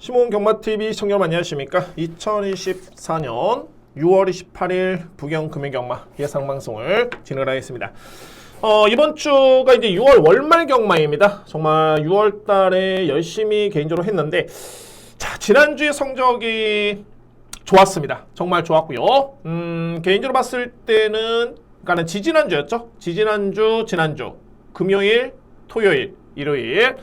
시몬 경마TV 시청자 여러분 안녕하십니까? 2024년 6월 28일 부경 금융경마 예상방송을 진행하겠습니다. 이번 주가 이제 6월 월말 경마입니다. 정말 6월 달에 열심히 개인적으로 했는데, 자, 지난주의 성적이 좋았습니다. 정말 좋았고요. 개인적으로 봤을 때는, 그러니까 지지난주였죠? 지난주, 금요일, 토요일, 일요일.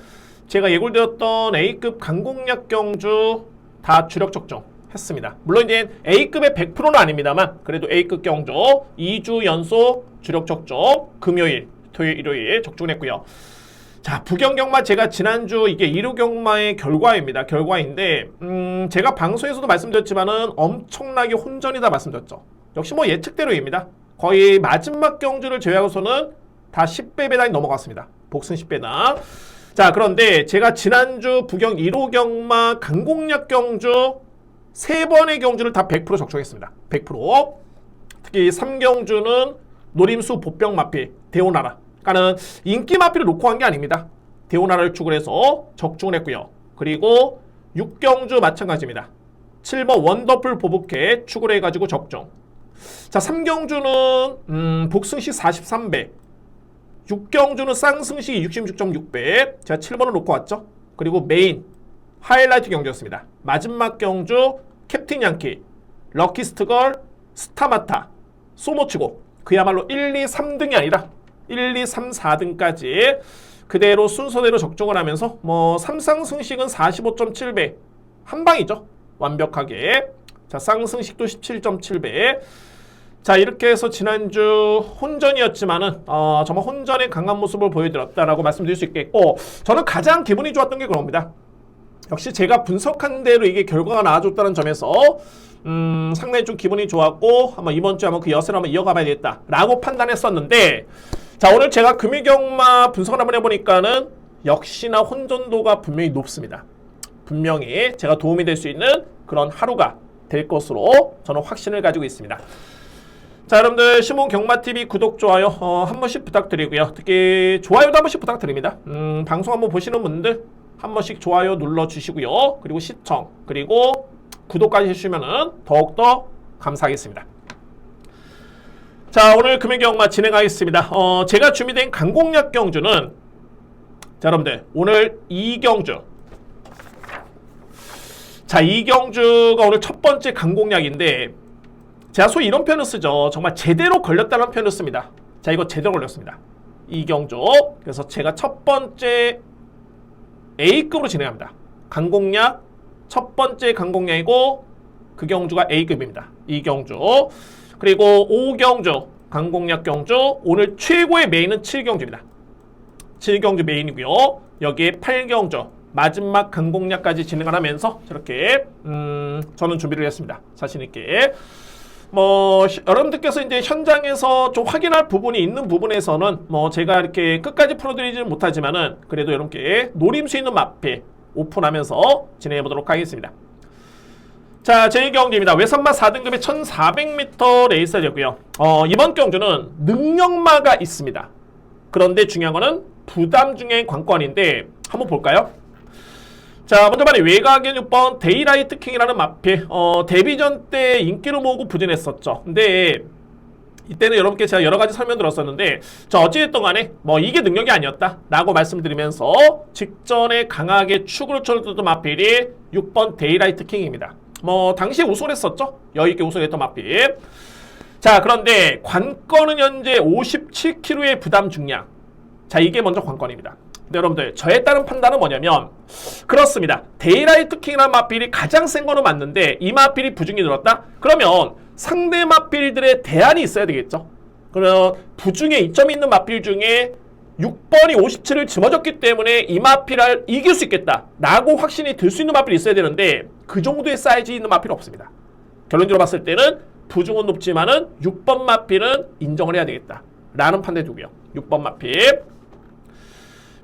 제가 예고드렸던 A급 강공략 경주 다 주력 적중했습니다. 물론 이제 A급의 100%는 아닙니다만 그래도 A급 경주 2주 연속 주력 적중 금요일, 토요일, 일요일 적중했고요. 자, 부경경마 제가 지난주 이게 1호 경마의 결과입니다. 결과인데 제가 방송에서도 말씀드렸지만은 엄청나게 혼전이다 말씀드렸죠. 역시 뭐 예측대로입니다. 거의 마지막 경주를 제외하고서는 다 10배 배당이 넘어갔습니다. 복승 10배당. 자, 그런데 제가 지난주 부경 1호 경마 강공략 경주 3번의 경주를 다 100% 적중했습니다. 100%. 특히 3경주는 노림수 보병 마필 대오나라. 그러니까는 인기 마필을 놓고 한 게 아닙니다. 대오나라를 축을 해서 적중을 했고요. 그리고 6경주 마찬가지입니다. 7번 원더풀 보복해 축을 해가지고 적중. 자, 3경주는 복승시 43배. 6경주는 쌍승시 66.6배. 제가 7번을 놓고 왔죠. 그리고 메인 하이라이트 경주였습니다. 마지막 경주 캡틴 양키, 럭키스트걸, 스타마타, 소모치고 그야말로 1, 2, 3등이 아니라 1, 2, 3, 4등까지 그대로 순서대로 적중을 하면서 뭐 3쌍승식은 45.7배 한방이죠. 완벽하게. 자, 쌍승식도 17.7배. 자, 이렇게 해서 지난주 혼전이었지만은 정말 혼전의 강한 모습을 보여드렸다라고 말씀드릴 수 있겠고, 저는 가장 기분이 좋았던 게 그겁니다. 역시 제가 분석한 대로 이게 결과가 나와줬다는 점에서 상당히 좀 기분이 좋았고, 한번 이번 주에 한번 그 여세를 한번 이어가 봐야겠다라고 판단했었는데, 자, 오늘 제가 금융경마 분석을 한번 해보니까는 역시나 혼전도가 분명히 높습니다. 분명히 제가 도움이 될 수 있는 그런 하루가 될 것으로 저는 확신을 가지고 있습니다. 자, 여러분들 시몬 경마TV 구독, 좋아요 한 번씩 부탁드리고요. 특히 좋아요도 한 번씩 부탁드립니다. 방송 한번 보시는 분들 한 번씩 좋아요 눌러주시고요. 그리고 시청, 그리고 구독까지 해주시면 더욱더 감사하겠습니다. 자, 오늘 금융경마 진행하겠습니다. 제가 준비된 강공략 경주는, 자, 여러분들 오늘 2경주. 자, 2경주가 오늘 첫 번째 강공략인데, 제가 소위 이런 표현을 쓰죠. 정말 제대로 걸렸다는 표현을 씁니다. 자, 이거 제대로 걸렸습니다. 이경주. 그래서 제가 첫 번째 A급으로 진행합니다. 강공략 첫 번째 강공략이고 그 경주가 A급입니다. 이경주. 그리고 5경주 강공략 경주. 오늘 최고의 메인은 7경주입니다. 7경주 메인이고요. 여기에 8경주 마지막 강공략까지 진행을 하면서 저렇게 저는 준비를 했습니다. 자신 있게. 뭐 여러분들께서 이제 현장에서 좀 확인할 부분이 있는 부분에서는 뭐 제가 이렇게 끝까지 풀어드리지는 못하지만은 그래도 이렇게 노림수 있는 마필 오픈하면서 진행해 보도록 하겠습니다. 자, 제2경주입니다. 외선마 4등급의 1400m 레이스였고요. 이번 경주는 능력마가 있습니다. 그런데 중요한 거는 부담 중에 관건인데 한번 볼까요? 자, 먼저 말해 외곽의 6번 데이라이트 킹이라는 마필. 데뷔전 때 인기를 모으고 부진했었죠. 근데 이때는 여러분께 제가 여러 가지 설명 들었었는데, 자, 어찌됐든 간에 뭐 이게 능력이 아니었다 라고 말씀드리면서 직전에 강하게 축으로 쳐줬던 마필이 6번 데이라이트 킹입니다. 뭐 당시에 우승을 했었죠. 여유있게 우승을 했던 마필. 자, 그런데 관건은 현재 57kg의 부담 중량. 자, 이게 먼저 관건입니다. 근데 여러분들 저에 따른 판단은 뭐냐면, 그렇습니다. 데이라이트 킹이라는 마필이 가장 센 거는 맞는데 이 마필이 부중이 늘었다? 그러면 상대 마필들의 대안이 있어야 되겠죠. 그러면 부중에 이점이 있는 마필 중에 6번이 57을 짊어졌기 때문에 이 마필을 이길 수 있겠다 라고 확신이 들 수 있는 마필이 있어야 되는데 그 정도의 사이즈 있는 마필은 없습니다. 결론적으로 봤을 때는 부중은 높지만은 6번 마필은 인정을 해야 되겠다 라는 판단이 두고요. 6번 마필.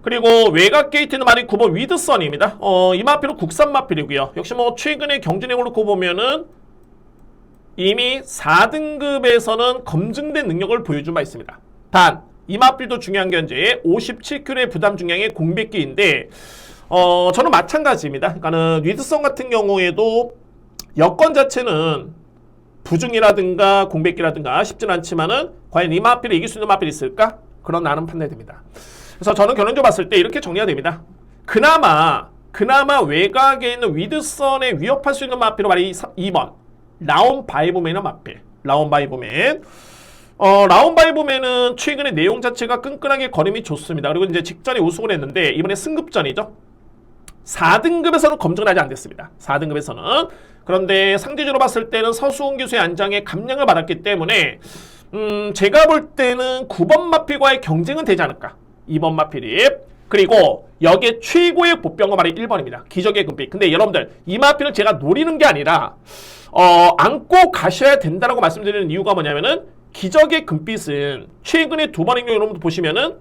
그리고 외곽 게이트는 말이 9번 위드선입니다. 이 마필은 국산 마필이고요. 역시 뭐 최근의 경진행을 놓고 보면은 이미 4등급에서는 검증된 능력을 보여준 바 있습니다. 단, 이 마필도 중요한 게 현재 57kg의 부담 중량의 공백기인데 저는 마찬가지입니다. 그러니까는 위드성 같은 경우에도 여건 자체는 부중이라든가 공백기라든가 쉽진 않지만은 과연 이 마필을 이길 수 있는 마필이 있을까? 그런 나름 판단이 됩니다. 그래서 저는 결론적으로 봤을 때 이렇게 정리가 됩니다. 그나마 외곽에 있는 위드선에 위협할 수 있는 마필은 바로 2번 라온바이브맨의 마필. 라온바이브맨은 최근에 내용 자체가 끈끈하게 걸음이 좋습니다. 그리고 이제 직전에 우승을 했는데 이번에 승급전이죠. 4등급에서는 검증을 아직 안 됐습니다. 4등급에서는. 그런데 상대적으로 봤을 때는 서수홍 교수의 안장에 감량을 받았기 때문에 제가 볼 때는 9번 마필과의 경쟁은 되지 않을까. 2번 마필이. 그리고 여기에 최고의 보병은 바로 1번입니다. 기적의 금빛. 근데 여러분들 이 마필은 제가 노리는 게 아니라 안고 가셔야 된다라고 말씀드리는 이유가 뭐냐면은 기적의 금빛은 최근에 2번인 경우 여러분들 보시면은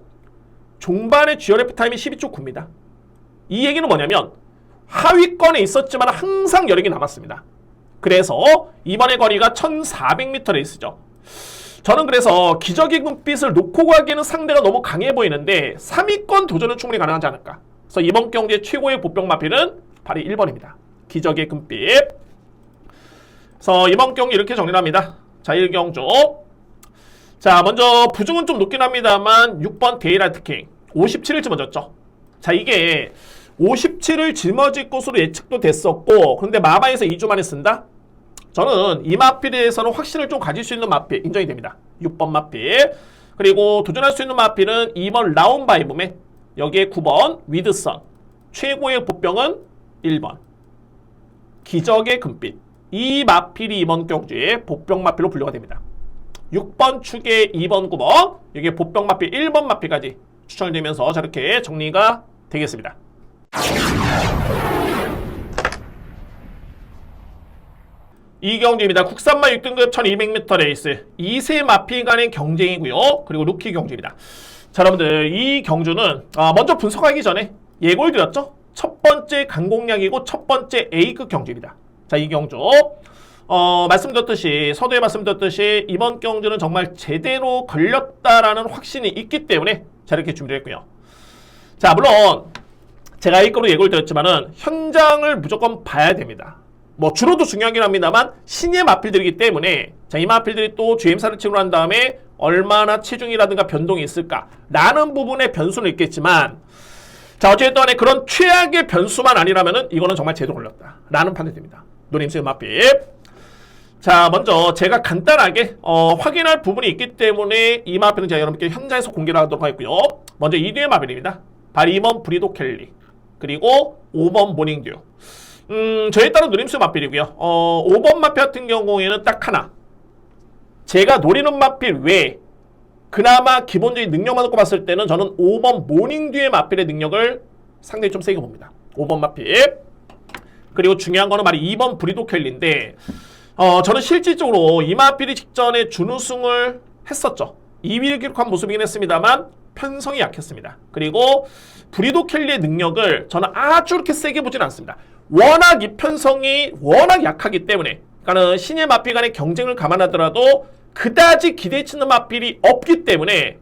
종반의 GRF 타임이 12초 9입니다. 이 얘기는 뭐냐면 하위권에 있었지만 항상 여력이 남았습니다. 그래서 이번의 거리가 1400m 레이스죠. 저는 그래서 기적의 금빛을 놓고 가기에는 상대가 너무 강해 보이는데 3위권 도전은 충분히 가능하지 않을까. 그래서 이번 경기의 최고의 보병 마필은 바로 1번입니다. 기적의 금빛. 그래서 이번 경기 이렇게 정리를 합니다. 자, 1경주. 자, 먼저 부중은 좀 높긴 합니다만 6번 데이라이트 킹 57을 짊어졌죠. 자, 이게 57을 짊어질 것으로 예측도 됐었고, 그런데 마바에서 2주 만에 쓴다? 저는 이 마필에 대해서는 확신을 좀 가질 수 있는 마필 인정이 됩니다. 6번 마필. 그리고 도전할 수 있는 마필은 2번 라온바이브맨, 여기에 9번 위드선, 최고의 보병은 1번 기적의 금빛. 이 마필이 이번 경주에 보병 마필로 분류가 됩니다. 6번 축에 2번 9번, 여기에 보병 마필 1번 마필까지 추천을 드리면서 저렇게 정리가 되겠습니다. 이 경주입니다. 국산마 6등급 1200m 레이스 2세 마필 간의 경쟁이고요. 그리고 루키 경주입니다. 자, 여러분들 이 경주는 먼저 분석하기 전에 예고를 드렸죠. 첫 번째 강공략이고 첫 번째 A급 경주입니다. 자, 이 경주 말씀드렸듯이 서두에 말씀드렸듯이 이번 경주는 정말 제대로 걸렸다라는 확신이 있기 때문에 자, 이렇게 준비를 했고요. 자, 물론 제가 A급으로 예고를 드렸지만은 현장을 무조건 봐야 됩니다. 뭐 주로도 중요하긴 합니다만 신예 마필들이기 때문에 자, 이 마필들이 또 GM사를 치고 난 다음에 얼마나 체중이라든가 변동이 있을까라는 부분에 변수는 있겠지만 자, 어쨌든 간에 그런 최악의 변수만 아니라면은 이거는 정말 제대로 걸렸다라는 판단이 됩니다. 노림수의 마필. 자, 먼저 제가 간단하게 확인할 부분이 있기 때문에 이 마필은 제가 여러분께 현장에서 공개를 하도록 하겠고요. 먼저 2뒤의 마필입니다. 바로 2번 브리도 켈리, 그리고 5번 모닝듀. 저에 따른 누림수 마필이고요. 5번 마필 같은 경우에는 딱 하나. 제가 노리는 마필 외에 그나마 기본적인 능력만 놓고 봤을 때는 저는 5번 모닝듀의 마필의 능력을 상당히 좀 세게 봅니다. 5번 마필. 그리고 중요한 거는 바로 2번 브리도 켈리인데 저는 실질적으로 이 마필이 직전에 준우승을 했었죠. 2위를 기록한 모습이긴 했습니다만 편성이 약했습니다. 그리고 브리도 켈리의 능력을 저는 아주 그렇게 세게 보진 않습니다. 워낙 이 편성이 워낙 약하기 때문에 그러니까 신예 마필 간의 경쟁을 감안하더라도 그다지 기대치는 마필이 없기 때문에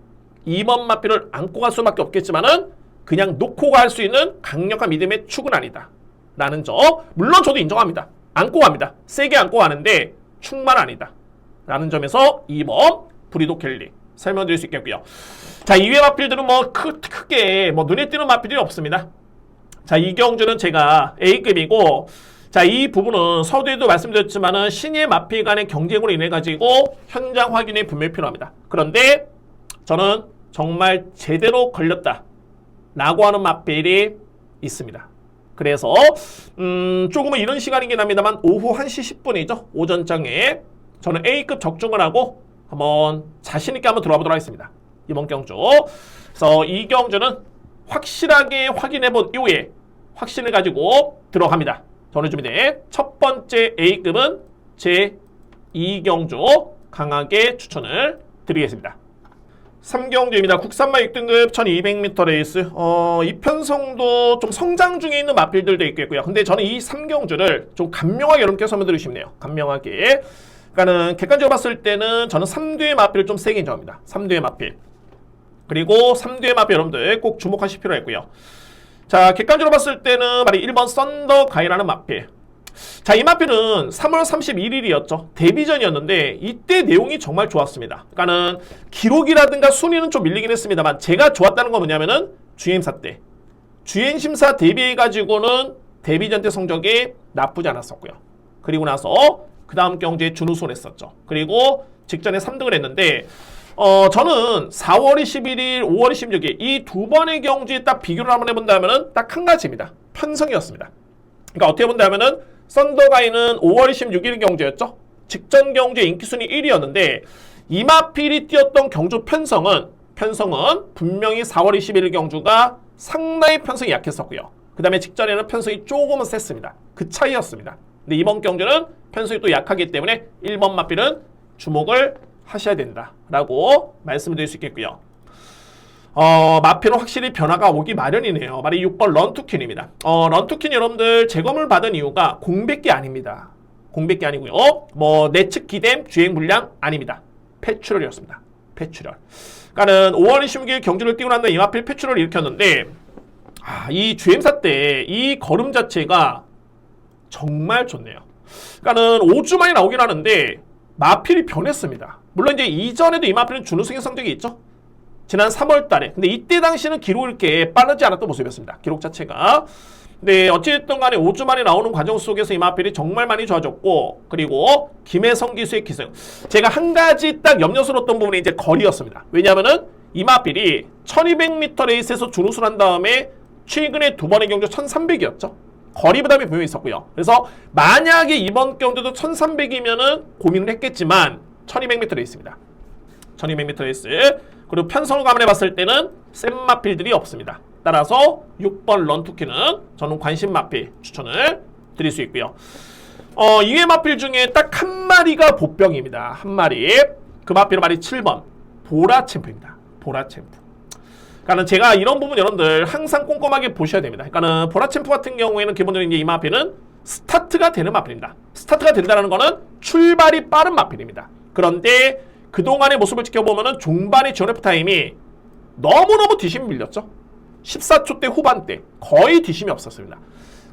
2번 마필을 안고 갈 수밖에 없겠지만은 그냥 놓고 갈 수 있는 강력한 믿음의 축은 아니다 라는 점. 물론 저도 인정합니다. 안고 갑니다. 세게 안고 가는데 축만 아니다 라는 점에서 2번 브리도 켈리 설명드릴 수 있겠고요. 자, 이외 마필들은 뭐 크게 뭐 눈에 띄는 마필이 없습니다. 자, 이 경주는 제가 A급이고 자, 이 부분은 서두에도 말씀드렸지만은 신예 마필 간의 경쟁으로 인해 가지고 현장 확인이 분명히 필요합니다. 그런데 저는 정말 제대로 걸렸다 라고 하는 마필이 있습니다. 그래서 조금은 이런 시간이긴 합니다만 오후 1시 10분이죠. 오전장에 저는 A급 적중을 하고 한번 자신있게 한번 들어가 보도록 하겠습니다. 이번 경주. 그래서 이 경주는 확실하게 확인해 본 이후에 확신을 가지고 들어갑니다. 저는 준비된 첫 번째 A급은 제 2경주 강하게 추천을 드리겠습니다. 3경주입니다. 국산마 6등급 1200m 레이스. 이 편성도 좀 성장 중에 있는 마필들도 있겠고요. 근데 저는 이 3경주를 좀 간명하게 여러분께 설명드리고 싶네요. 간명하게. 그러니까는 객관적으로 봤을 때는 저는 3뒤의 마필을 좀 세게 인정합니다. 3뒤의 마필. 그리고 3뒤의 마필 여러분들 꼭 주목하실 필요가 있고요. 자, 객관적으로 봤을 때는 말이 1번 썬더가이라는 마필. 자, 이 마필은 3월 31일이었죠. 데뷔전이었는데 이때 내용이 정말 좋았습니다. 그러니까는 기록이라든가 순위는 좀 밀리긴 했습니다만 제가 좋았다는 건 뭐냐면은 주행사 때. 주행심사 데뷔해가지고는 데뷔전 때 성적이 나쁘지 않았었고요. 그리고 나서 그 다음 경주에 준우승을 했었죠. 그리고 직전에 3등을 했는데 저는 4월 21일, 5월 16일 이 두 번의 경주에 딱 비교를 한번 해본다면은 딱 한 가지입니다. 편성이었습니다. 그러니까 어떻게 본다면은 썬더가이는 5월 26일 경주였죠. 직전 경주의 인기순위 1위였는데 이마필이 뛰었던 경주 편성은 분명히 4월 21일 경주가 상당히 편성이 약했었고요. 그 다음에 직전에는 편성이 조금은 셌습니다. 그 차이였습니다. 근데 이번 경주는 편성이 또 약하기 때문에 1번 마필은 주목을 하셔야 된다라고 말씀을 드릴 수 있겠고요. 마필은 확실히 변화가 오기 마련이네요. 말이 6번 런투킨입니다. 런투킨 여러분들 재검을 받은 이유가 공백기 아닙니다. 공백기 아니고요. 내측 기댐 주행 불량 아닙니다. 폐출혈이었습니다. 폐출혈. 그러니까는 5월 26일 경주를 뛰고 난 다음에 이마필 폐출혈을 일으켰는데 이 주행사 때 이 걸음 자체가 정말 좋네요. 그러니까는 5주 만에 나오긴 하는데 마필이 변했습니다. 물론 이제 이전에도 이마필은 준우승의 성적이 있죠. 지난 3월 달에. 근데 이때 당시는 기록이 이렇게 빠르지 않았던 모습이었습니다. 기록 자체가. 근데 어찌됐든 간에 5주 만에 나오는 과정 속에서 이마필이 정말 많이 좋아졌고, 그리고 김혜성 기수의 기승. 제가 한 가지 딱 염려스러웠던 부분이 이제 거리였습니다. 왜냐하면은 이마필이 1200m 레이스에서 준우승을 한 다음에 최근에 두 번의 경주 1300이었죠. 거리 부담이 분명히 있었고요. 그래서 만약에 이번 경주도 1300이면은 고민을 했겠지만 1200m 레이스입니다. 1200m 레이스. 그리고 편성을 감안해 봤을 때는 센 마필들이 없습니다. 따라서 6번 런투키는 저는 관심 마필 추천을 드릴 수 있고요. 이외 마필 중에 딱 한 마리가 보병입니다. 한 마리. 그 마필은 말이 7번 보라챔프입니다. 보라챔프. 그러니까 제가 이런 부분 여러분들 항상 꼼꼼하게 보셔야 됩니다. 그러니까 보라챔프 같은 경우에는 기본적으로 이제 이 마필은 스타트가 되는 마필입니다. 스타트가 된다는 거는 출발이 빠른 마필입니다. 그런데 그동안의 모습을 지켜보면은 종반의 지원F 타임이 너무너무 뒤심이 밀렸죠. 14초 대 후반대 거의 뒤심이 없었습니다.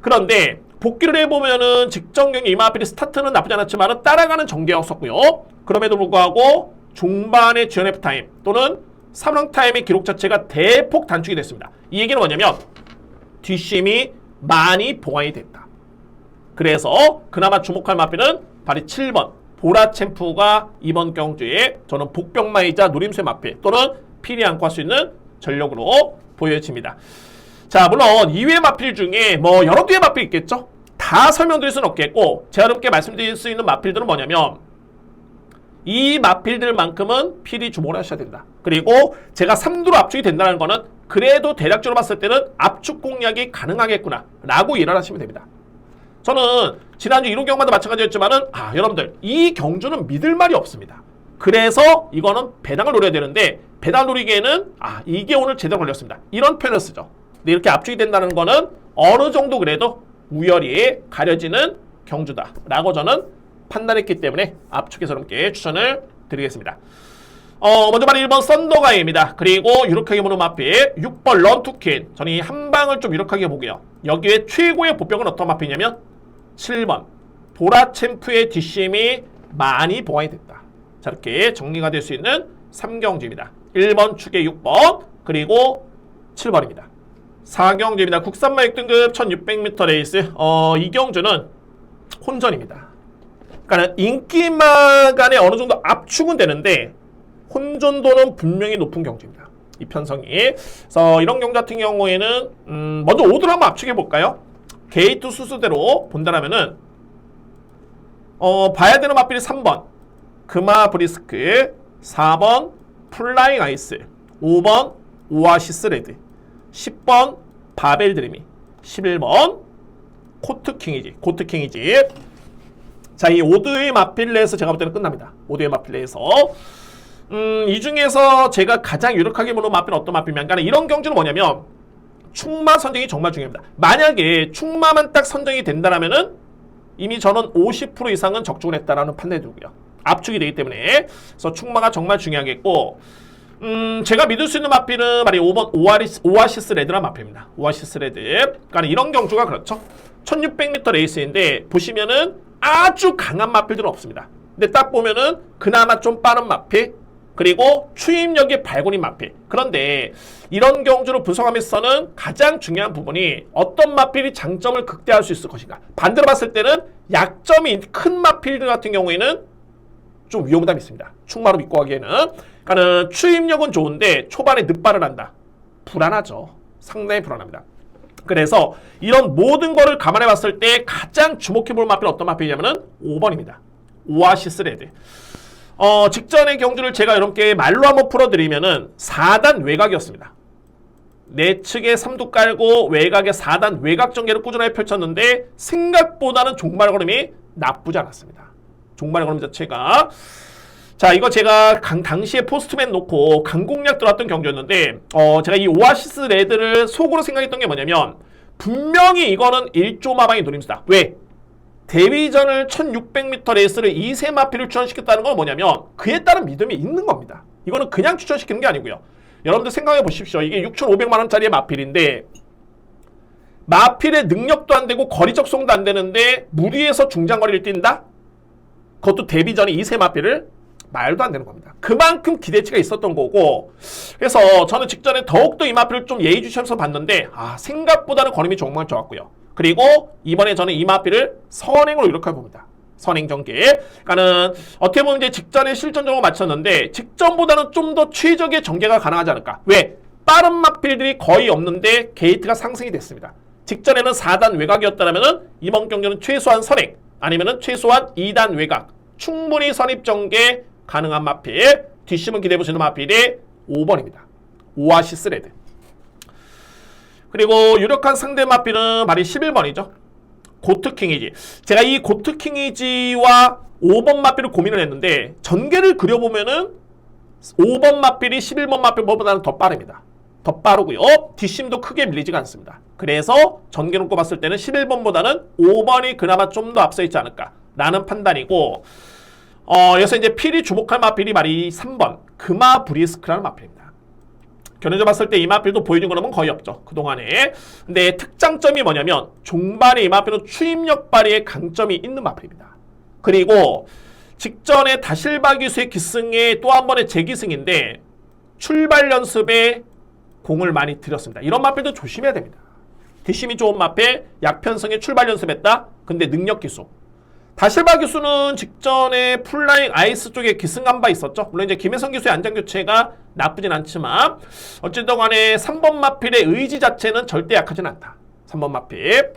그런데 복귀를 해보면은 직전 경기 이마필이 스타트는 나쁘지 않았지만 따라가는 전개였었고요. 그럼에도 불구하고 종반의 지원F 타임 또는 3랑 타임의 기록 자체가 대폭 단축이 됐습니다. 이 얘기는 뭐냐면 뒷심이 많이 보완이 됐다. 그래서 그나마 주목할 마필은 바로 7번 보라챔프가 이번 경주에 저는 복병마이자 노림수의 마필 또는 필이 안고 할 수 있는 전력으로 보여집니다. 자, 물론 이외의 마필 중에 여러 개의 마필 있겠죠? 다 설명드릴 수는 없겠고 제가 여러분께 말씀드릴 수 있는 마필들은 뭐냐면 이 마필들만큼은 필히 주목을 하셔야 된다. 그리고 제가 3두로 압축이 된다는 거는 그래도 대략적으로 봤을 때는 압축 공략이 가능하겠구나 라고 이해를 하시면 됩니다. 저는 지난주 1호 경마도 마찬가지였지만은 여러분들 이 경주는 믿을 말이 없습니다. 그래서 이거는 배당을 노려야 되는데 배당 노리기에는 이게 오늘 제대로 걸렸습니다. 이런 표현을 쓰죠. 근데 이렇게 압축이 된다는 거는 어느 정도 그래도 우열이 가려지는 경주다 라고 저는 판단했기 때문에 압축해서 여러분께 추천을 드리겠습니다. 먼저 바로 1번 썬더가이입니다. 그리고 유력하게 보는 마필 6번 런투킨. 저는 이 한 방을 좀 유력하게 보고요. 여기에 최고의 보병은 어떤 마필이냐면 7번 보라챔프의 뒷심이 많이 보완이 됐다. 자, 이렇게 정리가 될 수 있는 3경주입니다. 1번 축의 6번 그리고 7번입니다. 4경주입니다. 국산마 6등급 1600m 레이스. 이 경주는 혼전입니다. 그러니까 인기마 간에 어느 정도 압축은 되는데 혼전도는 분명히 높은 경주입니다. 이 편성이. 그래서 이런 경주 같은 경우에는 먼저 오드로 한번 압축해 볼까요? 게이트 수수대로 본다라면은 봐야 되는 마필이 3번 금화 브리스크, 4번 플라잉 아이스, 5번 오아시스 레드, 10번 바벨 드리미, 11번 코트킹이지. 자, 이 5두의 마필레에서 제가 볼 때는 끝납니다. 5두의 마필레에서. 이 중에서 제가 가장 유력하게 보는 마필은 어떤 마필이냐면, 그러니까 이런 경주는 뭐냐면, 충마 선정이 정말 중요합니다. 만약에 충마만 딱 선정이 된다면은 이미 저는 50% 이상은 적중을 했다라는 판단이 들고요. 압축이 되기 때문에. 그래서 충마가 정말 중요하겠고, 제가 믿을 수 있는 마필은 바로 5번 오아시스 레드란 마필입니다. 오아시스 레드. 그러니까 이런 경주가 그렇죠. 1600m 레이스인데 보시면은 아주 강한 마필들은 없습니다. 근데 딱 보면은 그나마 좀 빠른 마필, 그리고 추임력이 발군인 마필. 그런데 이런 경주를 분석하면서는 가장 중요한 부분이 어떤 마필이 장점을 극대화할 수 있을 것인가. 반대로 봤을 때는 약점이 큰 마필들 같은 경우에는 좀 위험담이 있습니다. 충마로 믿고 가기에는. 그러니까는 추임력은 좋은데 초반에 늑발을 한다. 불안하죠. 상당히 불안합니다. 그래서 이런 모든 거를 감안해 봤을 때 가장 주목해 볼 마필은 어떤 마필이냐면은 5번입니다. 오아시스 레드. 직전의 경주를 제가 여러분께 말로 한번 풀어드리면은 4단 외곽이었습니다. 내측에 3두 깔고 외곽에 4단 외곽 전개를 꾸준하게 펼쳤는데 생각보다는 종말 걸음이 나쁘지 않았습니다. 종말 걸음 자체가. 자, 이거 제가 당시에 포스트맨 놓고 강공략 들어왔던 경기였는데 제가 이 오아시스 레드를 속으로 생각했던 게 뭐냐면 분명히 이거는 1조 마방의 노림수다. 왜? 데뷔전을 1600m 레이스를 2세 마필을 추천시켰다는 건 뭐냐면 그에 따른 믿음이 있는 겁니다. 이거는 그냥 추천시키는 게 아니고요. 여러분들 생각해 보십시오. 이게 6,500만원짜리의 마필인데 마필의 능력도 안 되고 거리 적성도 안 되는데 무리해서 중장거리를 뛴다? 그것도 데뷔전에 2세 마필을 말도 안 되는 겁니다. 그만큼 기대치가 있었던 거고, 그래서 저는 직전에 더욱더 이 마필을 좀 예의주시하면서 봤는데 생각보다는 걸음이 정말 좋았고요. 그리고 이번에 저는 이 마필을 선행으로 이렇게 봅니다. 선행 전개. 그러니까는 어떻게 보면 이제 직전에 실전적으로 맞췄는데 직전보다는 좀 더 최적의 전개가 가능하지 않을까. 왜? 빠른 마필들이 거의 없는데 게이트가 상승이 됐습니다. 직전에는 4단 외곽이었다면은 이번 경기는 최소한 선행 아니면은 최소한 2단 외곽 충분히 선입 전개 가능한 마필, 뒷심은 기대해 보시는 마필이 5번입니다. 오아시스 레드. 그리고 유력한 상대 마필은 바로 11번이죠. 고트킹이지. 제가 이 고트킹이지와 5번 마필을 고민을 했는데 전개를 그려보면은 5번 마필이 11번 마필보다는 더 빠릅니다. 더 빠르고요. 뒷심도 크게 밀리지가 않습니다. 그래서 전개 놓고 봤을 때는 11번보다는 5번이 그나마 좀 더 앞서 있지 않을까라는 판단이고, 여기서 이제 필이 주목할 마필이 말이 3번 금화 브리스크라는 마필입니다. 견해져 봤을 때 이 마필도 보여준 거는 거의 없죠. 그동안에. 근데 특장점이 뭐냐면 종반에 이 마필은 추임력 발휘의 강점이 있는 마필입니다. 그리고 직전에 다실바 기수의 기승에 또 한 번의 재기승인데 출발 연습에 공을 많이 들였습니다. 이런 마필도 조심해야 됩니다. 뒷심이 좋은 마필, 약편성에 출발 연습했다. 근데 능력 기수. 다실바 기수는 직전에 풀라잉 아이스 쪽에 기승한 바 있었죠. 물론 이제 김혜성 기수의 안장 교체가 나쁘진 않지만 어쨌든 간에 3번 마필의 의지 자체는 절대 약하진 않다. 3번 마필.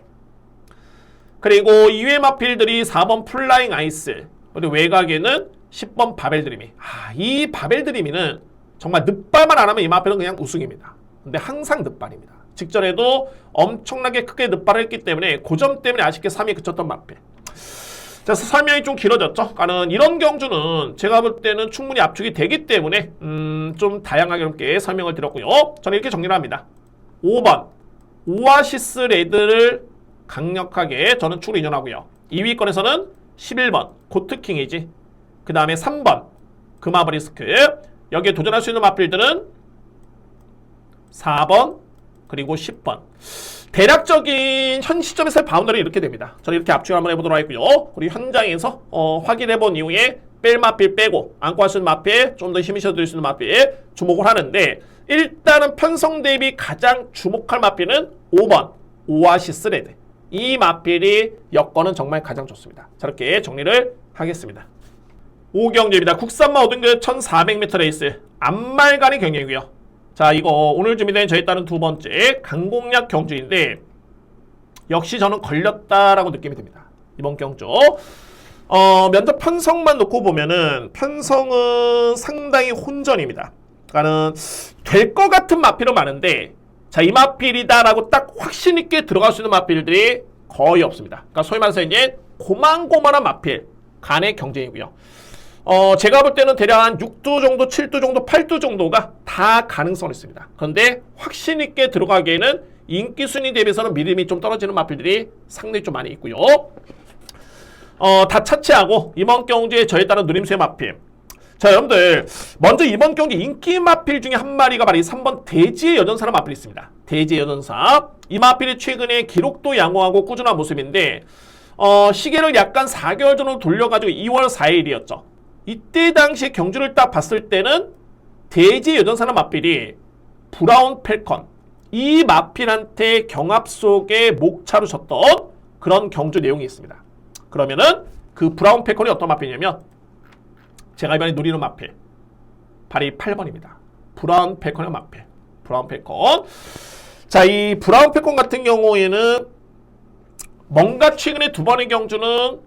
그리고 이외 마필들이 4번 풀라잉 아이스, 그리고 외곽에는 10번 바벨 드리미. 이 바벨 드리미는 정말 늑발만 안 하면 이 마필은 그냥 우승입니다. 근데 항상 늑발입니다. 직전에도 엄청나게 크게 늑발을 했기 때문에 그 점 때문에 아쉽게 3위에 그쳤던 마필. 자, 설명이 좀 길어졌죠. 그러니까는 이런 경주는 제가 볼 때는 충분히 압축이 되기 때문에 좀 다양하게 이렇게 설명을 드렸고요. 저는 이렇게 정리를 합니다. 5번 오아시스 레드를 강력하게 저는 축으로 인정하고요. 2위권에서는 11번 고트킹이지, 그 다음에 3번 금화브리스크, 여기에 도전할 수 있는 마필들은 4번 그리고 10번. 대략적인 현 시점에서의 바운더리 이렇게 됩니다. 저는 이렇게 압축을 한번 해보도록 하겠고요. 우리 현장에서 확인해본 이후에 뺄 마필 빼고 안고 할 수 있는 마필, 좀 더 힘이 실어드릴 수 있는 마필 주목을 하는데, 일단은 편성 대비 가장 주목할 마필은 5번 오아시스 레드. 이 마필이 여건은 정말 가장 좋습니다. 저렇게 정리를 하겠습니다. 5경주입니다. 국산마 5등급 1400m 레이스 안말간의 경기이고요. 자, 이거 오늘 준비된 저에 따른 두 번째 강공략 경주인데 역시 저는 걸렸다라고 느낌이 듭니다. 이번 경주 면접 편성만 놓고 보면은 편성은 상당히 혼전입니다. 그러니까는 될 것 같은 마필은 많은데, 자, 이 마필이다라고 딱 확신 있게 들어갈 수 있는 마필들이 거의 없습니다. 그러니까 소위 말해서 이제 고만고만한 마필 간의 경쟁이고요. 제가 볼 때는 대략 한 6두 정도, 7두 정도, 8두 정도가 다 가능성이 있습니다. 그런데 확신 있게 들어가기에는 인기 순위 대비해서는 믿음이 좀 떨어지는 마필들이 상당히 좀 많이 있고요. 다 차치하고 이번 경주에 저에 따른 누림수의 마필. 자, 여러분들 먼저 이번 경기 인기 마필 중에 한 마리가 바로 이 3번 대지의 여전사라는 마필이 있습니다. 대지의 여전사. 이 마필이 최근에 기록도 양호하고 꾸준한 모습인데 시계를 약간 4개월 전으로 돌려가지고 2월 4일이었죠. 이때 당시 경주를 딱 봤을 때는 대지의 여전사라는 마필이 브라운 펠컨, 이 마필한테 경합 속에 목차로 졌던 그런 경주 내용이 있습니다. 그러면은 그 브라운 펠컨이 어떤 마필이냐면 제가 이번에 노리는 마필 바로 이 8번입니다. 브라운 펠컨의 마필. 브라운 펠컨. 자, 이 브라운 펠컨 같은 경우에는 뭔가 최근에 두 번의 경주는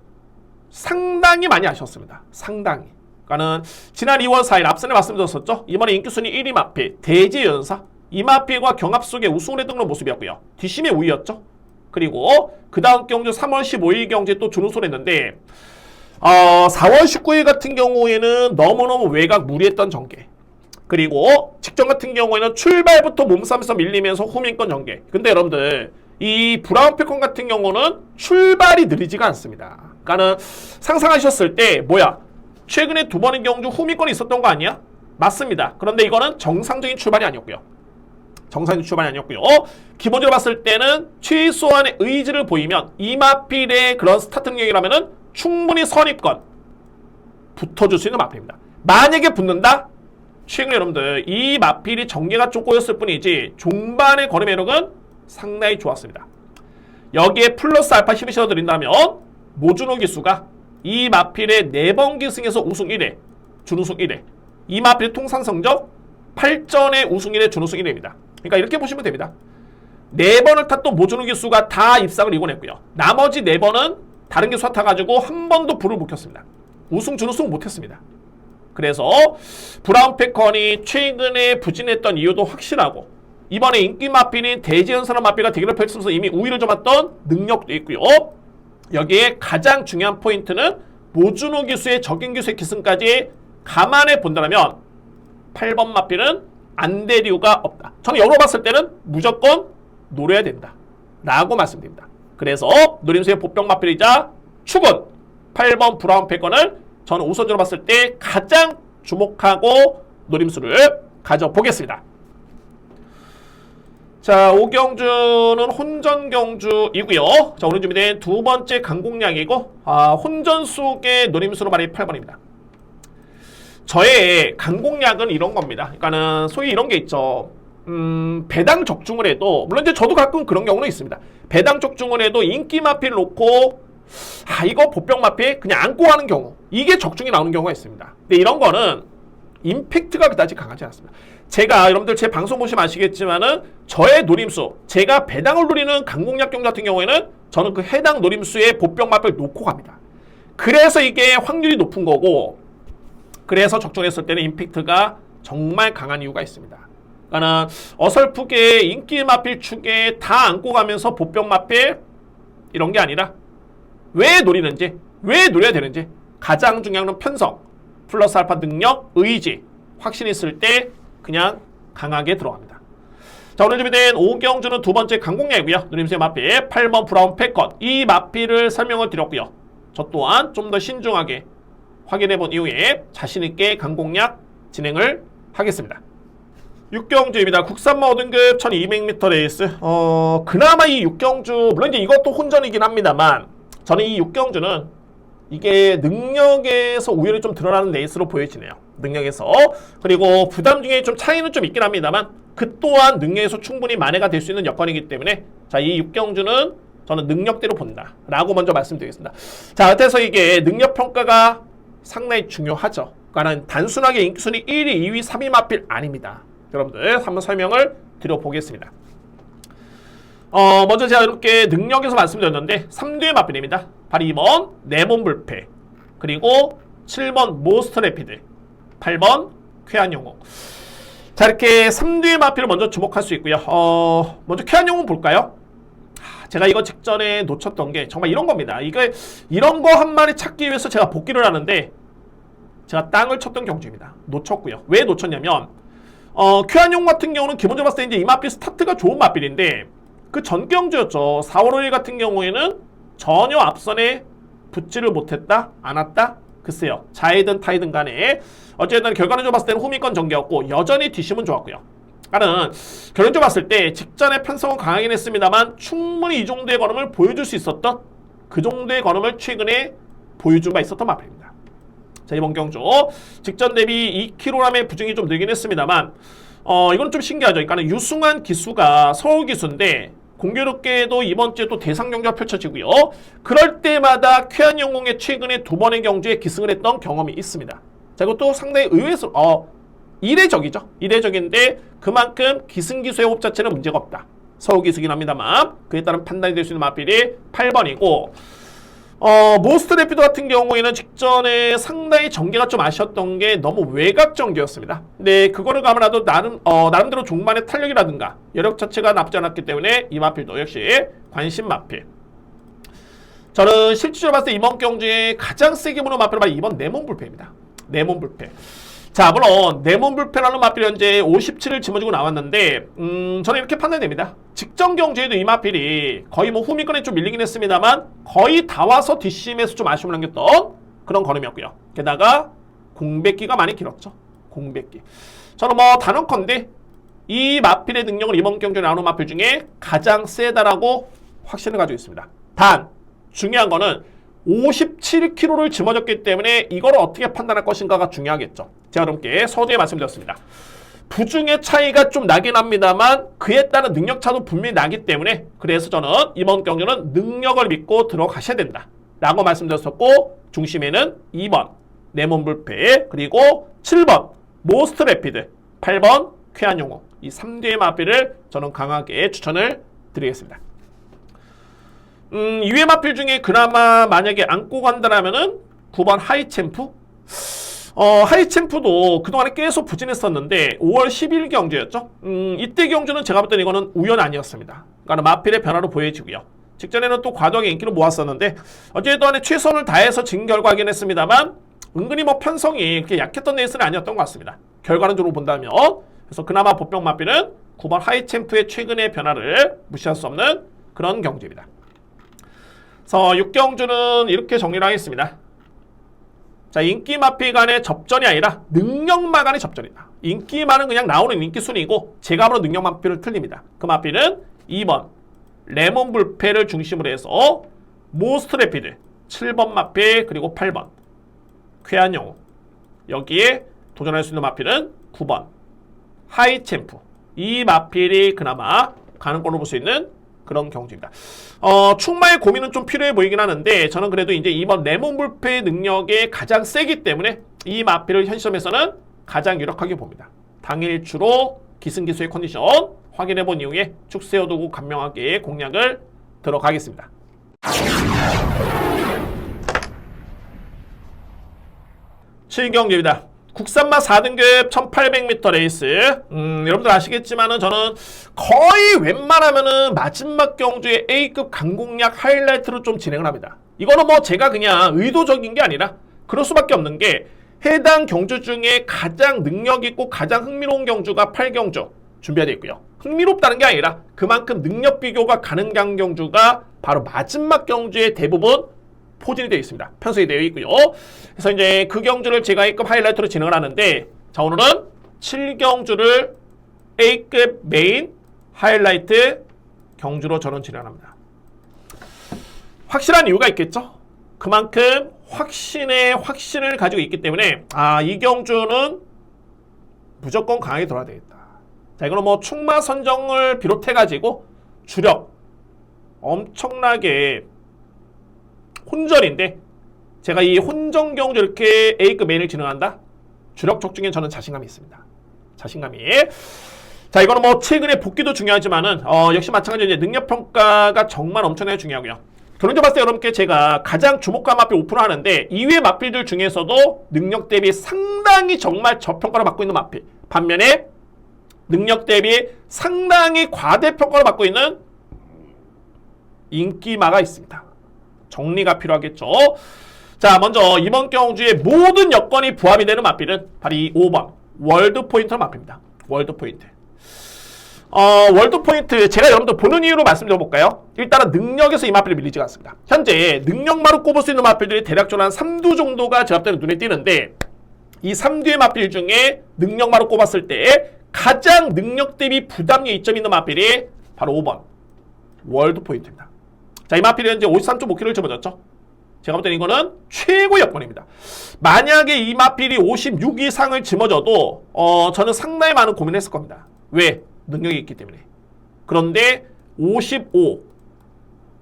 상당히 많이 아쉬웠습니다. 상당히. 그러니까는 지난 2월 4일 앞선에 말씀드렸었죠. 이번에 인기순위 1위 마필 대지의 여전사. 이 마필과 경합 속에 우승을 했던 그런 모습이었고요. 뒷심의 우위였죠. 그리고 그 다음 경주 3월 15일 경주에 또 준우승을 했는데 4월 19일 같은 경우에는 너무너무 외곽 무리했던 전개. 그리고 직전 같은 경우에는 출발부터 몸싸움에서 밀리면서 후민권 전개. 근데 여러분들 이 브라운 펠컨 같은 경우는 출발이 느리지가 않습니다. 그러니까는 상상하셨을 때 뭐야? 최근에 두 번의 경주 후민권이 있었던 거 아니야? 맞습니다. 그런데 이거는 정상적인 출발이 아니었고요. 정상적인 출발이 아니었고요. 기본적으로 봤을 때는 최소한의 의지를 보이면 이 마필의 그런 스타트 능력이라면은 충분히 선입권 붙어줄 수 있는 마필입니다. 만약에 붙는다? 최근에 여러분들 이 마필이 전개가 좀 꼬였을 뿐이지 종반의 걸음 매력은 상당히 좋았습니다. 여기에 플러스 알파 힘을 실어드린다면 모준호 기수가 이 마필의 4번 기승에서 우승 1회, 준우승 1회. 이 마필의 통상 성적 8전의 우승 1회, 준우승 1회입니다. 그러니까 이렇게 보시면 됩니다. 4번을 탔던 모준호 기수가 다 입상을 이궈냈고요. 나머지 4번은 다른 기수가 타가지고 한 번도 불을 못 켰습니다. 우승, 준우승 못했습니다. 그래서 브라운 펠컨이 최근에 부진했던 이유도 확실하고 이번에 인기 마필인 대지연사람 마필과 대결을 펼치면서 이미 우위를 점했던 능력도 있고요. 여기에 가장 중요한 포인트는 모준호 기수의 적인 기수의 기승까지 감안해 본다면 8번 마필은 안 될 이유가 없다. 저는 영어로 봤을 때는 무조건 노려야 된다 라고 말씀드립니다. 그래서 노림수의 보병 마필이자 축은 8번 브라운 펠컨을 저는 우선적으로 봤을 때 가장 주목하고 노림수를 가져보겠습니다. 자, 5경주는 혼전 경주이고요. 자, 오늘 준비된 두 번째 강공략이고 혼전 속의 노림수로 말이 8번입니다. 저의 강공략은 이런 겁니다. 그러니까는 소위 이런 게 있죠. 배당 적중을 해도 물론 이제 저도 가끔 그런 경우는 있습니다. 배당 적중을 해도 인기 마필 놓고 이거 보병 마필 그냥 안고 하는 경우 이게 적중이 나오는 경우가 있습니다. 근데 이런 거는 임팩트가 그다지 강하지 않습니다. 제가 여러분들 제 방송 보시면 아시겠지만은 저의 노림수 제가 배당을 노리는 강공략 경주 같은 경우에는 저는 그 해당 노림수의 보병 마필 놓고 갑니다. 그래서 이게 확률이 높은 거고 그래서 적중했을 때는 임팩트가 정말 강한 이유가 있습니다. 그러니까 어설프게 인기 마필 축에 다 안고 가면서 보병 마필 이런 게 아니라 왜 노리는지, 왜 노려야 되는지 가장 중요한 건 편성, 플러스 알파 능력, 의지, 확신이 있을 때 그냥 강하게 들어갑니다. 자, 오늘 준비된 5경주는 두 번째 강공략이고요. 누님수의 마필 8번 브라운 펠컨 이 마필을 설명을 드렸고요. 저 또한 좀 더 신중하게 확인해본 이후에 자신있게 강공략 진행을 하겠습니다. 6경주입니다. 국산마 5등급 1200m 레이스. 그나마 이 6경주 물론 이제 이것도 혼전이긴 합니다만 저는 이 6경주는 이게 능력에서 우열이 좀 드러나는 레이스로 보여지네요. 능력에서. 그리고 부담 중에 좀 차이는 좀 있긴 합니다만 그 또한 능력에서 충분히 만회가 될 수 있는 여건이기 때문에 자, 이 6경주는 저는 능력대로 본다 라고 먼저 말씀드리겠습니다. 자, 그래서 이게 능력평가가 상당히 중요하죠. 그러니까 단순하게 인기순위 1위, 2위, 3위 마필 아닙니다. 여러분들 한번 설명을 드려보겠습니다. 먼저 제가 이렇게 능력에서 말씀드렸는데 3두의 마필입니다. 바로 2번 네몬 불패, 그리고 7번 모스트 레피드, 8번 쾌한 영웅. 자, 이렇게 3두의 마필을 먼저 주목할 수 있고요. 먼저 쾌한 영웅 볼까요? 제가 이거 직전에 놓쳤던 게 정말 이런 겁니다. 이런 거 한 마리 찾기 위해서 제가 복귀를 하는데 제가 땅을 쳤던 경주입니다. 놓쳤고요. 왜 놓쳤냐면 쾌한 영웅 같은 경우는 기본적으로 봤을 때 이제 이 마필 스타트가 좋은 마필인데 그 전 경주였죠. 4월 5일 같은 경우에는 전혀 앞선에 붙지를 못했다? 안 왔다? 글쎄요. 자이든 타이든 간에 어쨌든 결과는 좀 봤을 때는 후미권 전개였고 여전히 뒷심은 좋았고요. 나는 결론적으로 봤을 때 직전에 편성은 강하긴 했습니다만 충분히 이 정도의 걸음을 보여줄 수 있었던 그 정도의 걸음을 최근에 보여준 바 있었던 마필입니다. 자, 이번 경주 직전 대비 2kg의 부중이 좀 늘긴 했습니다만 이건 좀 신기하죠. 그러니까 유승환 기수가 서울 기수인데 공교롭게도 이번 주에 또 대상 경주가 펼쳐지고요. 그럴 때마다 쾌한 영웅의 최근에 2번의 경주에 기승을 했던 경험이 있습니다. 자, 이것도 상당히 의외스 이례적이죠. 이례적인데 그만큼 기승기수의 호흡 자체는 문제가 없다. 서울 기수긴 합니다만 그에 따른 판단이 될 수 있는 마필이 8번이고 모스트 래피드 같은 경우에는 직전에 상당히 전개가 좀 아쉬웠던 게 너무 외곽 전개였습니다. 근데 그거를 감안해도 나름대로 종반의 탄력이라든가 여력 자체가 나쁘지 않았기 때문에 이 마필도 역시 관심 마필. 저는 실질적으로 봤을 때 이번 경주에 가장 세게 보는 마필은 바로 이번 내몸 불패입니다. 내몸 불패. 자, 물론 내몸 불패라는 마필이 현재 57을 짊어지고 나왔는데 저는 이렇게 판단됩니다. 직전 경주에도 이 마필이 거의 뭐 후미권에 좀 밀리긴 했습니다만 거의 다 와서 뒷심에서 좀 아쉬움을 남겼던 그런 걸음이었고요. 게다가 공백기가 많이 길었죠. 공백기. 저는 뭐 단언컨대 이 마필의 능력을 이번 경주에 나오는 마필 중에 가장 세다라고 확신을 가지고 있습니다. 단 중요한 거는 57kg를 짊어졌기 때문에 이걸 어떻게 판단할 것인가가 중요하겠죠. 제가 여러분께 서두에 말씀드렸습니다. 부중의 차이가 좀 나긴 합니다만 그에 따른 능력 차도 분명히 나기 때문에 그래서 저는 이번 경주는 능력을 믿고 들어가셔야 된다 라고 말씀드렸었고 중심에는 2번 내몸 불패 그리고 7번 모스트 래피드 8번 쾌한 영웅 이 3대의 마필을 저는 강하게 추천을 드리겠습니다. 이외 마필 중에 그나마 만약에 안고 간다라면은 9번 하이챔프? 하이챔프도 그동안에 계속 부진했었는데 5월 10일 경주였죠. 이때 경주는 제가 볼 때는 이거는 우연 아니었습니다. 그러니까 마필의 변화로 보여지고요. 직전에는 또 과도하게 인기를 모았었는데 어쨌든 최선을 다해서 진 결과이긴 했습니다만 은근히 뭐 편성이 그렇게 약했던 레이스는 아니었던 것 같습니다. 결과론적으로 본다면 그래서 그나마 보병 마필은 9번 하이챔프의 최근의 변화를 무시할 수 없는 그런 경주입니다. 그래서 6경주는 이렇게 정리를 하겠습니다. 자, 인기마필 간의 접전이 아니라 능력마 간의 접전이다. 인기마는 그냥 나오는 인기순위고 제가 보는 능력마필은 틀립니다. 그 마필은 2번 레몬 불패를 중심으로 해서 모스트 래피드 7번 마필 그리고 8번 쾌한 영웅 여기에 도전할 수 있는 마필은 9번 하이챔프 이 마필이 그나마 가능권으로 볼 수 있는 그런 경주입니다. 충마의 고민은 좀 필요해 보이긴 하는데 저는 그래도 이제 이번 레몬 불패의 능력이 가장 세기 때문에 이 마필을 현 시점에서는 가장 유력하게 봅니다. 당일 주로 기승기수의 컨디션 확인해 본 이후에 축 세워두고 간명하게 공략을 들어가겠습니다. 7경주입니다. 국산마 4등급 1800m 레이스. 여러분들 아시겠지만은 저는 거의 웬만하면은 마지막 경주에 A급 강공략 하이라이트로 좀 진행을 합니다. 이거는 뭐 제가 그냥 의도적인 게 아니라 그럴 수밖에 없는 게 해당 경주 중에 가장 능력 있고 가장 흥미로운 경주가 8경주 준비되어 있고요. 흥미롭다는 게 아니라 그만큼 능력 비교가 가능한 경주가 바로 마지막 경주의 대부분 포진이 되어 있습니다. 편성이 되어 있고요. 그래서 이제 그 경주를 제가 A급 하이라이트로 진행을 하는데 자, 오늘은 7경주를 A급 메인 하이라이트 경주로 저는 진행합니다. 확실한 이유가 있겠죠? 그만큼 확신을 가지고 있기 때문에 이 경주는 무조건 강하게 돌아야 되겠다. 자, 이거는 뭐 충마 선정을 비롯해가지고 주력 엄청나게 혼전인데 제가 이 혼전 경주 이렇게 A급 메인을 진행한다? 주력 적중에 저는 자신감이 있습니다. 자신감이. 자, 이거는 뭐 최근에 복귀도 중요하지만은 역시 마찬가지로 이제 능력 평가가 정말 엄청나게 중요하고요. 결론적으로 봤을 때 여러분께 제가 가장 주목한 마필 오픈을 하는데 이외 마필들 중에서도 능력 대비 상당히 정말 저평가를 받고 있는 마필. 반면에 능력 대비 상당히 과대평가를 받고 있는 인기마가 있습니다. 정리가 필요하겠죠. 자, 먼저 이번 경주의 모든 여건이 부합이 되는 마필은 바로 이 5번 월드 포인트 마필입니다. 월드 포인트. 월드 포인트 제가 여러분들 보는 이유로 말씀드려볼까요? 일단은 능력에서 이 마필이 밀리지가 않습니다. 현재 능력마로 꼽을 수 있는 마필들이 대략적으로 한 3두 정도가 제가 때는 눈에 띄는데 이 3두의 마필 중에 능력마로 꼽았을 때 가장 능력 대비 부담이 이점이 있는 마필이 바로 5번 월드 포인트입니다. 자, 이 마필이 현재 53.5kg를 집어졌죠. 제가 볼 때는 이거는 최고의 여건입니다. 만약에 이 마필이 56 이상을 짊어져도 저는 상당히 많은 고민을 했을 겁니다. 왜? 능력이 있기 때문에. 그런데 55,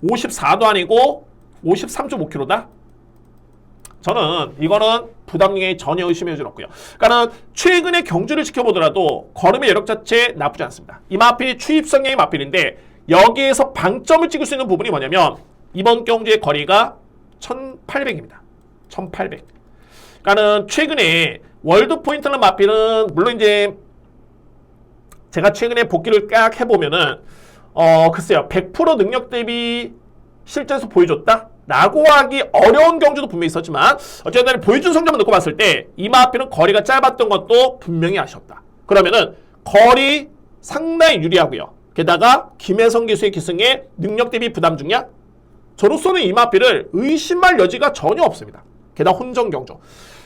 54도 아니고 53.5kg다? 저는 이거는 부담력에 전혀 의심할 줄 없고요. 그러니까 최근의 경주를 지켜보더라도 걸음의 여력 자체 나쁘지 않습니다. 이 마필이 추입성량의 마필인데 여기에서 방점을 찍을 수 있는 부분이 뭐냐면 이번 경주의 거리가 1800입니다. 1800. 그러니까는 최근에 월드 포인트라는 마필은 물론 이제 제가 최근에 복귀를 깍 해보면은 글쎄요 100% 능력 대비 실전에서 보여줬다? 라고 하기 어려운 경주도 분명히 있었지만 어쨌든 보여준 성적만 놓고 봤을 때 이 마필은 거리가 짧았던 것도 분명히 아쉬웠다. 그러면은 거리 상당히 유리하고요. 게다가 김혜성 기수의 기승에 능력 대비 부담 중이야? 저로서는 이 마필을 의심할 여지가 전혀 없습니다. 게다가 혼전 경주.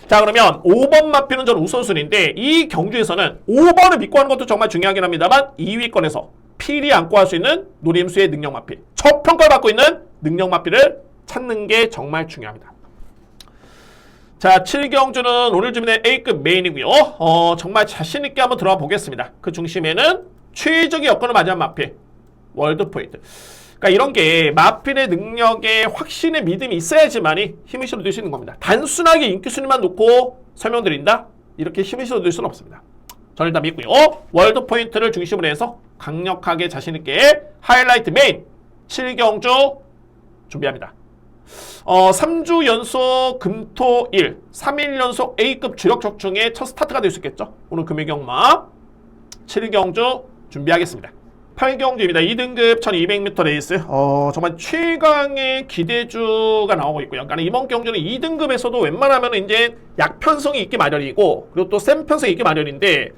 자, 그러면 5번 마필은 저는 우선순위인데 이 경주에서는 5번을 믿고 하는 것도 정말 중요하긴 합니다만 2위권에서 필히 안고 할 수 있는 노림수의 능력 마필, 저평가를 받고 있는 능력 마필을 찾는 게 정말 중요합니다. 자, 7경주는 오늘 준비된 A급 메인이고요. 정말 자신있게 한번 들어가 보겠습니다. 그 중심에는 최적의 여건을 맞이한 마필, 월드 포인트. 그러니까 이런 게 마필의 능력에 확신의 믿음이 있어야지만이 힘을 실어드릴 수 있는 겁니다. 단순하게 인기 순위만 놓고 설명드린다? 이렇게 힘을 실어드릴 수는 없습니다. 저는 일단 믿고요. 월드 포인트를 중심으로 해서 강력하게 자신있게 하이라이트 메인 7경주 준비합니다. 3주 연속 금토일 3일 연속 A급 주력 적중의 첫 스타트가 될 수 있겠죠. 오늘 금요경마 7경주 준비하겠습니다. 8경주입니다. 2등급 1200m 레이스. 정말 최강의 기대주가 나오고 있고요. 그러니까 이번 경주는 2등급에서도 웬만하면 이제 약편성이 있기 마련이고, 그리고 또 센 편성이 있기 마련인데,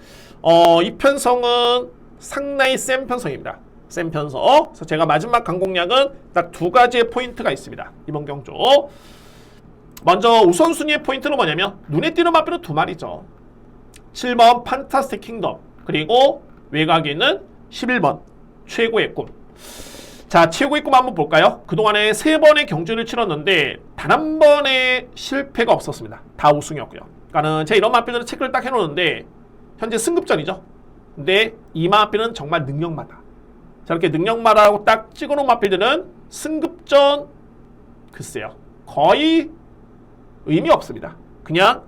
이 편성은 상당히 센 편성입니다. 센 편성. 그래서 제가 마지막 강공략은 딱 두 가지의 포인트가 있습니다. 이번 경주. 먼저 우선순위의 포인트는 뭐냐면, 눈에 띄는 마필은 두 마리죠. 7번 판타스틱 킹덤. 그리고 외곽에 있는 11번 최고의 꿈. 자, 최고의 꿈 한번 볼까요? 그동안에 3번의 경주를 치렀는데 단 한 번의 실패가 없었습니다. 다 우승이었고요. 그러니까는 제가 이런 마필들은 체크를 딱 해놓는데 현재 승급전이죠. 근데 이 마필은 정말 능력마다. 저렇게 능력마다라고 딱 찍어놓은 마필들은 승급전 글쎄요 거의 의미 없습니다. 그냥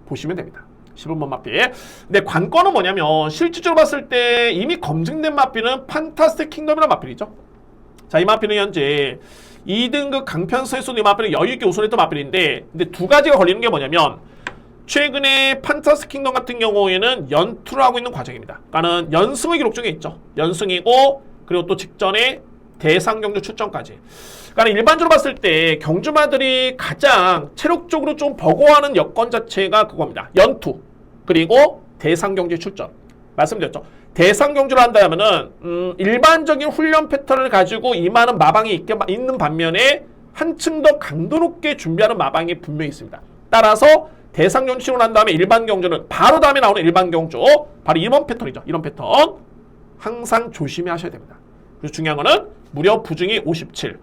보시면 됩니다. 11번 마필. 근데 관건은 뭐냐면 실질적으로 봤을 때 이미 검증된 마필은 판타스틱 킹덤이라는 마필이죠. 자, 이 마필은 현재 2등급 강편서에서도 이 마필은 여유있게 우선했던 마필인데 근데 두 가지가 걸리는 게 뭐냐면 최근에 판타스틱 킹덤 같은 경우에는 연투를 하고 있는 과정입니다. 그러니까는 연승의 기록 중에 있죠. 연승이고 그리고 또 직전에 대상 경주 출전까지. 그러니까 일반적으로 봤을 때 경주마들이 가장 체력적으로 좀 버거워하는 여건 자체가 그겁니다. 연투 그리고 대상 경주에 출전. 말씀드렸죠. 대상 경주를 한다면은 일반적인 훈련 패턴을 가지고 임하는 마방이 있는 반면에 한층 더 강도 높게 준비하는 마방이 분명히 있습니다. 따라서 대상 경주 치고 난 다음에 일반 경주는 바로 다음에 나오는 일반 경주 바로 이런 패턴이죠. 이런 패턴 항상 조심히 하셔야 됩니다. 그리고 중요한 거는 무려 부중이 57.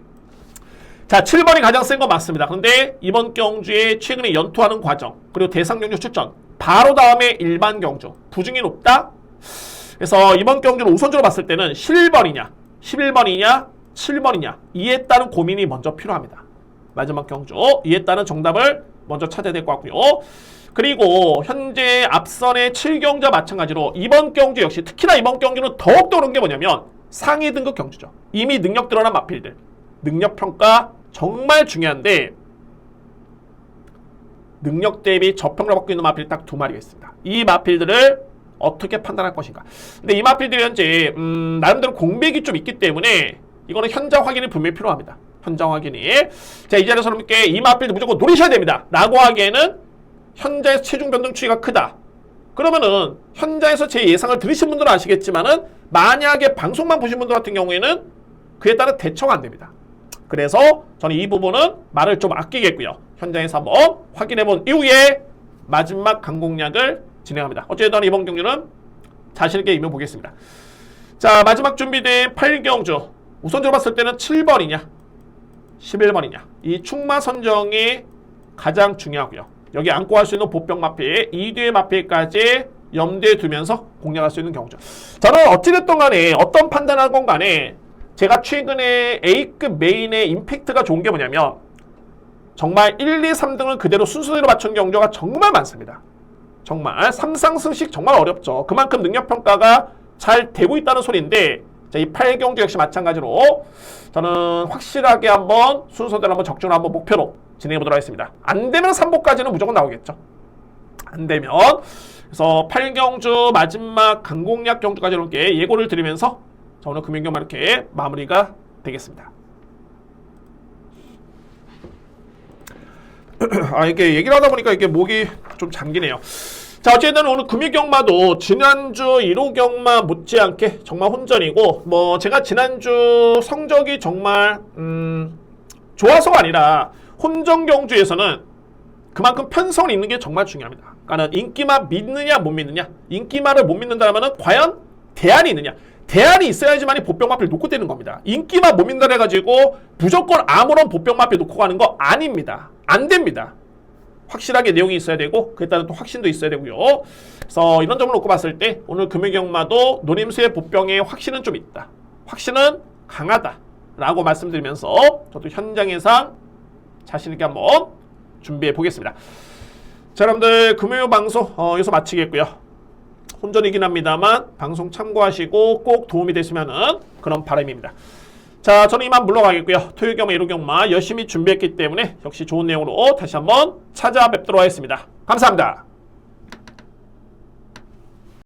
자, 7번이 가장 센 건 맞습니다. 그런데 이번 경주에 최근에 연투하는 과정 그리고 대상 경주 출전 바로 다음에 일반 경주 부중이 높다. 그래서 이번 경주를 우선적으로 봤을 때는 11번이냐 11번이냐 7번이냐 이에 따른 고민이 먼저 필요합니다. 마지막 경주 이에 따른 정답을 먼저 찾아야 될 것 같고요. 그리고 현재 앞선의 7경주와 마찬가지로 이번 경주 역시 특히나 이번 경주는 더욱더 그런 게 뭐냐면 상위 등급 경주죠. 이미 능력 드러난 마필들 능력평가 정말 중요한데 능력 대비 저평가를 받고 있는 마필 딱 두 마리가 있습니다. 이 마필들을 어떻게 판단할 것인가. 근데 이 마필들이 현재 나름대로 공백이 좀 있기 때문에 이거는 현장 확인이 분명히 필요합니다. 현장 확인이. 자, 이 자리에서 여러분께 이 마필들 무조건 노리셔야 됩니다. 라고 하기에는 현장에서 체중 변동 추이가 크다. 그러면은 현장에서 제 예상을 들으신 분들은 아시겠지만은 만약에 방송만 보신 분들 같은 경우에는 그에 따라 대처가 안 됩니다. 그래서 저는 이 부분은 말을 좀 아끼겠고요. 현장에서 한번 확인해 본 이후에 마지막 강공략을 진행합니다. 어쨌든 이번 경주는 자신있게 임해보겠습니다. 자, 마지막 준비된 8경주. 우선적으로 봤을 때는 7번이냐 11번이냐 이 충마 선정이 가장 중요하고요. 여기 안고 할 수 있는 보병 마필 2뒤의 마필까지 염두에 두면서 공략할 수 있는 경우죠. 저는 어찌됐든 간에 어떤 판단하건 간에 제가 최근에 A급 메인의 임팩트가 좋은 게 뭐냐면 정말 1, 2, 3등을 그대로 순서대로 맞춘 경주가 정말 많습니다. 정말 3상승식 정말 어렵죠. 그만큼 능력평가가 잘 되고 있다는 소리인데 자, 이 8경주 역시 마찬가지로 저는 확실하게 한번 순서대로 한번 적중을 한번 목표로 진행해 보도록 하겠습니다. 안 되면 3보까지는 무조건 나오겠죠. 안 되면 그래서 8경주 마지막 강공략 경주까지 이렇게 예고를 드리면서 자, 오늘 금연경만 이렇게 마무리가 되겠습니다. 아, 이렇게 얘기를 하다 보니까 이게 목이 좀 잠기네요. 자, 어쨌든 오늘 금일경마도 지난주 1호 경마 못지않게 정말 혼전이고 뭐 제가 지난주 성적이 정말 좋아서가 아니라 혼전 경주에서는 그만큼 편성이 있는 게 정말 중요합니다. 그러니까 인기마 믿느냐 못 믿느냐 인기마를 못 믿는다면 과연 대안이 있느냐 대안이 있어야지만이 보병마필 놓고 되는 겁니다. 인기마 못 믿는다 해가지고 무조건 아무런 보병마필 놓고 가는 거 아닙니다. 안 됩니다. 확실하게 내용이 있어야 되고 그에 따른 또 확신도 있어야 되고요. 그래서 이런 점을 놓고 봤을 때 오늘 금요경마도 노림수의 보병의 확신은 좀 있다. 확신은 강하다라고 말씀드리면서 저도 현장에서 자신있게 한번 준비해 보겠습니다. 자, 여러분들 금요 방송 여기서 마치겠고요. 혼전이긴 합니다만 방송 참고하시고 꼭 도움이 되시면은 그런 바람입니다. 자, 저는 이만 물러가겠고요. 토요일 경마, 일요 경마 열심히 준비했기 때문에 역시 좋은 내용으로 다시 한번 찾아뵙도록 하겠습니다. 감사합니다.